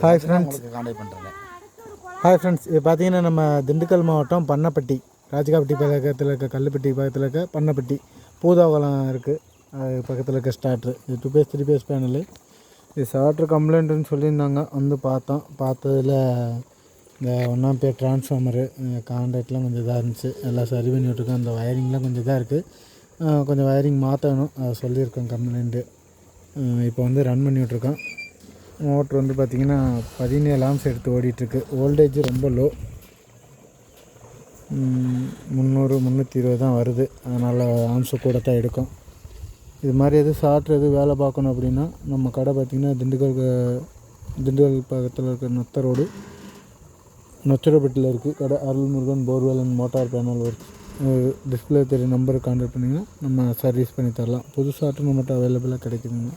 Hi friends, contact பண்ணுறேன். Hi friends, இது பார்த்தீங்கன்னா நம்ம திண்டுக்கல் மாவட்டம் பண்ணப்பட்டி, ராஜகாப்பட்டி பக்கத்தில் இருக்க கல்லுப்பட்டி பக்கத்தில் இருக்க பண்ணப்பட்டி பூதாவளம் இருக்குது. அது பக்கத்தில் இருக்க ஸ்டார்ட்ரு. இது 2 3 பேஸ் பேனலு. இது ஸ்டார்ட்ரு கம்ப்ளைண்ட்டுன்னு சொல்லியிருந்தாங்க. வந்து பார்த்ததில் இந்த 1ஆம் பேர் ட்ரான்ஸ்ஃபார்மரு கான்டாக்ட்லாம் கொஞ்சம் இதாக இருந்துச்சு. எல்லாம் சரி பண்ணி விட்ருக்கோம். அந்த வயரிங்லாம் கொஞ்சம் இதாக இருக்குது. கொஞ்சம் வயரிங் மாற்றணும், அதை சொல்லியிருக்கோம் கம்ப்ளைண்ட்டு. இப்போ வந்து ரன் பண்ணி விட்ருக்கோம். மோட்ரு வந்து பார்த்திங்கன்னா 17 ஆம்ஸ் எடுத்து ஓடிட்டுருக்கு. வோல்டேஜ் ரொம்ப லோ, 300 320 தான் வருது. அதனால் ஆம்ஸு கூட தான் எடுக்கும். இது மாதிரி எதுவும் ஷார்ட்ரு எதுவும் வேலை பார்க்கணும் அப்படின்னா நம்ம கடை பார்த்திங்கன்னா திண்டுக்கல் பக்கத்தில் இருக்க நொத்த ரோடு, நொச்சரப்பட்டியில் இருக்குது கடை. Arulmurugan borewell and motor panel works. Display தெரிய நம்பருக்கு கான்டாக்ட் பண்ணிங்கன்னா நம்ம சர்வீஸ் பண்ணி தரலாம். புது ஷார்ட்ரு நம்மகிட்ட அவைலபிளாக கிடைக்குதுங்க.